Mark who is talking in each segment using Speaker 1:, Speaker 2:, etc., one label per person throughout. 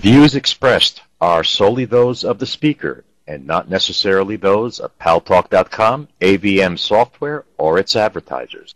Speaker 1: views expressed are solely those of the speaker and not necessarily those of Paltalk.com, AVM Software, or its advertisers.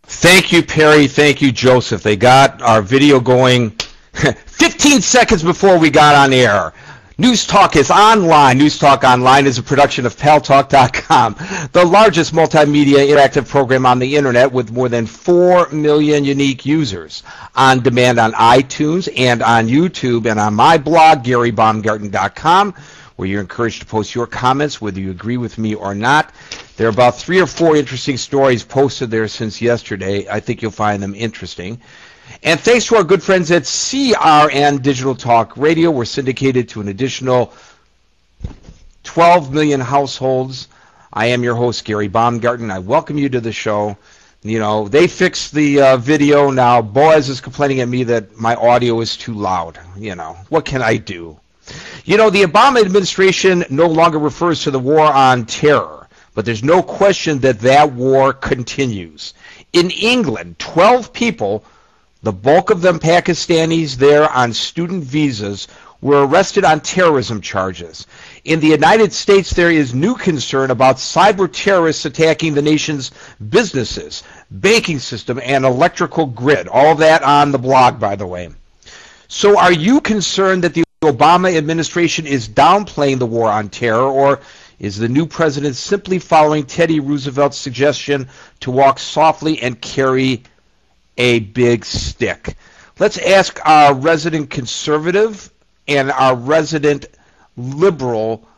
Speaker 2: Thank you, Perry. Thank you, Joseph. They got our video going 15 seconds before we got on air. News Talk is online. News Talk Online is a production of Paltalk.com, the largest multimedia interactive program on the internet with more than 4 million unique users. On demand on iTunes and on YouTube and on my blog, GaryBaumgarten.com, where you're encouraged to post your comments, whether you agree with me or not. There are about 3 or 4 interesting stories posted there since yesterday. I think you'll find them interesting. And thanks to our good friends at CRN Digital Talk Radio, we're syndicated to an additional 12 million households. I am your host, Gary Baumgarten. I welcome you to the show. You know, they fixed the video. Now, Boaz is complaining at me that my audio is too loud. You know, what can I do? You know, the Obama administration no longer refers to the war on terror, but there's no question that that war continues. In England, 12 people, the bulk of them Pakistanis there on student visas, were arrested on terrorism charges. In the United States, there is new concern about cyber terrorists attacking the nation's businesses, banking system, and electrical grid. All that on the blog, by the way. So are you concerned that the Obama administration is downplaying the war on terror, or is the new president simply following Teddy Roosevelt's suggestion to walk softly and carry a big stick? Let's ask our resident conservative and our resident liberal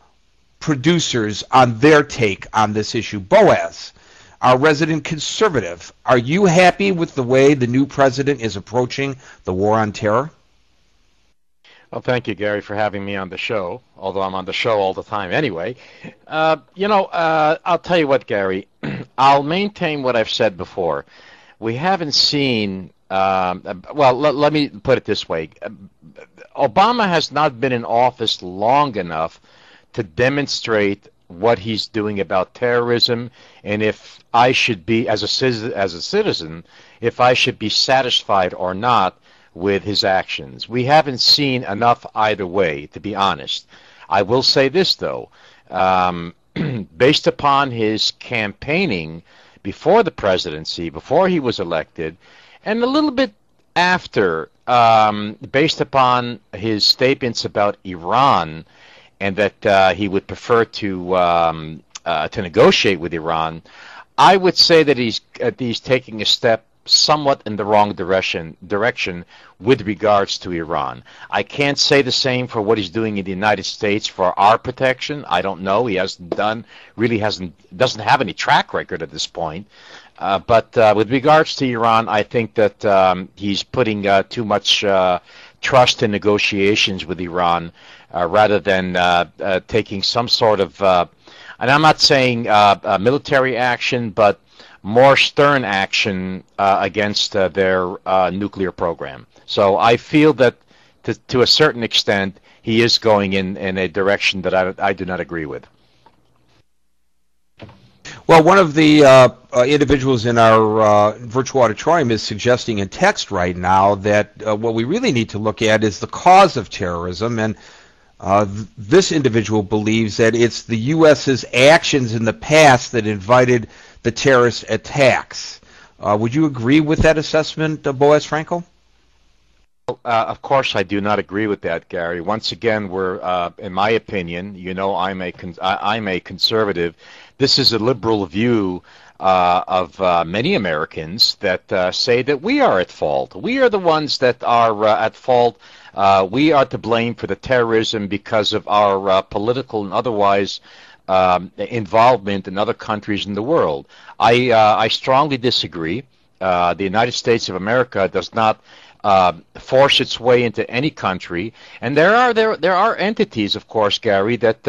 Speaker 2: producers on their take on this issue. Boaz, our resident conservative, are you happy with the way the new president is approaching the war on terror?
Speaker 1: Well, thank you, Gary, for having me on the show, although I'm on the show all the time anyway. I'll tell you what, Gary, I'll maintain what I've said before. We haven't seen, let me put it this way. Obama has not been in office long enough to demonstrate what he's doing about terrorism, and if I should be, as a citizen, if I should be satisfied or not with his actions. We haven't seen enough either way, to be honest. I will say this, though. Based upon his campaigning before the presidency, before he was elected, and a little bit after, based upon his statements about Iran and that he would prefer to negotiate with Iran, I would say that he's taking a step somewhat in the wrong direction with regards to Iran. I can't say the same for what he's doing in the United States for our protection. I don't know. He doesn't have any track record at this point. But with regards to Iran, I think that he's putting too much trust in negotiations with Iran rather than taking some sort of, and I'm not saying military action, but more stern action against their nuclear program. So I feel that to a certain extent he is going in a direction that I do not agree with.
Speaker 2: Well, one of the individuals in our virtual auditorium is suggesting in text right now that what we really need to look at is the cause of terrorism, and this individual believes that it's the U.S.'s actions in the past that invited the terrorist attacks. Would you agree with that assessment, Boaz Frankel?
Speaker 1: Of course, I do not agree with that, Gary. Once again, we're, in my opinion, I'm a conservative. This is a liberal view of many Americans that say that we are at fault. We are the ones that are at fault. We are to blame for the terrorism because of our political and otherwise involvement in other countries in the world. I strongly disagree. The United States of America does not force its way into any country. And there are entities, of course, Gary, that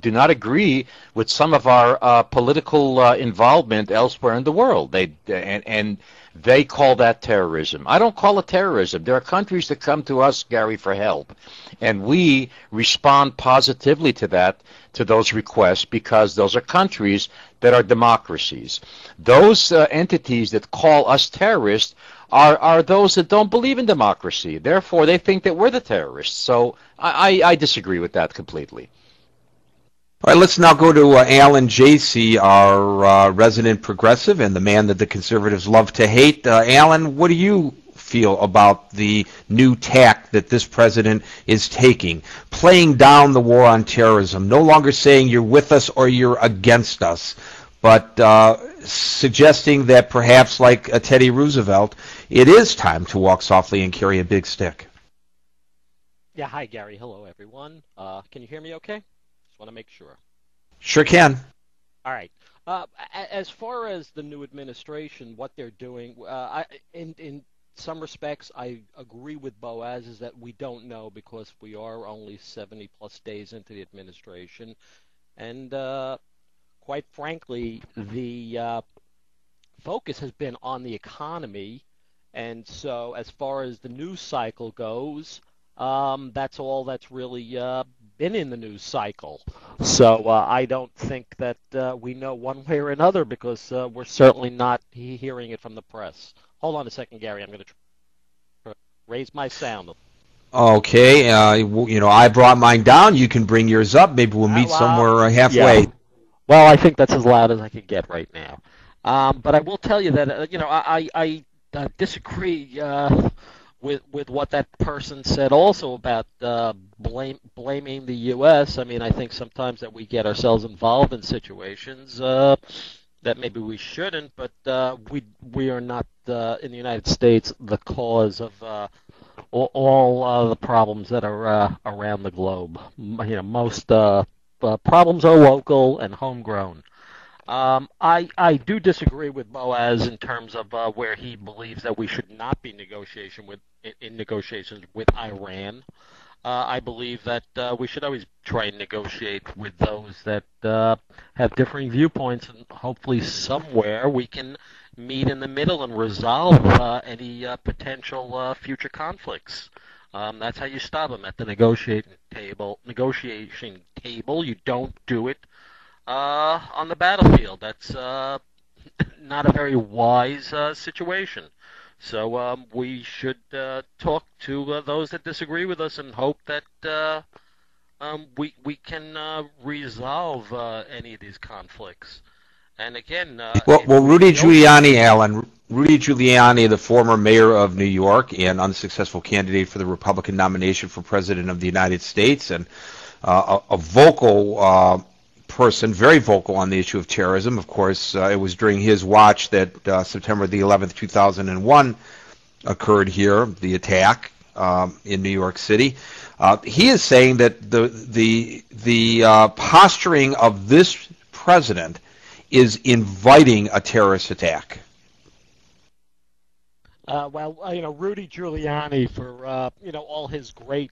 Speaker 1: do not agree with some of our political involvement elsewhere in the world. And they call that terrorism. I don't call it terrorism. There are countries that come to us, Gary, for help, and we respond positively to that, to those requests, because those are countries that are democracies. Those entities that call us terrorists are those that don't believe in democracy. Therefore, they think that we're the terrorists. So I disagree with that completely.
Speaker 2: All right, let's now go to Alan Jacey, our resident progressive and the man that the conservatives love to hate. Alan, what do you feel about the new tack that this president is taking, playing down the war on terrorism, no longer saying you're with us or you're against us, but suggesting that perhaps like Teddy Roosevelt, it is time to walk softly and carry a big stick?
Speaker 3: Yeah, hi, Gary. Hello, everyone. Can you hear me okay? Just want to make sure.
Speaker 2: Sure can.
Speaker 3: All right. As far as the new administration, what they're doing, in some respects, I agree with Boaz, is that we don't know because we are only 70-plus days into the administration. And quite frankly, the focus has been on the economy. And so as far as the news cycle goes, that's all that's really been in the news cycle. So I don't think that we know one way or another because we're certainly not hearing it from the press. Hold on a second, Gary. I'm going to raise my sound.
Speaker 2: Okay. I brought mine down. You can bring yours up. Maybe we'll meet somewhere halfway.
Speaker 3: Yeah. Well, I think that's as loud as I can get right now. But I will tell you that, I disagree with what that person said also about blaming the U.S. I mean, I think sometimes that we get ourselves involved in situations that maybe we shouldn't, but we are not in the United States the cause of all the problems that are around the globe. Most problems are local and homegrown. I do disagree with Boaz in terms of where he believes that we should not be in negotiations with Iran. I believe that we should always try and negotiate with those that have differing viewpoints, and hopefully somewhere we can meet in the middle and resolve any potential future conflicts. That's how you stop them at the negotiation table. You don't do it on the battlefield. That's not a very wise situation. So we should talk to those that disagree with us and hope that we can resolve any of these conflicts. And again,
Speaker 2: Rudy Giuliani, Alan, Rudy Giuliani, the former mayor of New York and unsuccessful candidate for the Republican nomination for president of the United States, and a vocal person, very vocal on the issue of terrorism. Of course, it was during his watch that September the 11th, 2001 occurred here, the attack in New York City. He is saying that the posturing of this president is inviting a terrorist attack.
Speaker 3: Rudy Giuliani, for all his great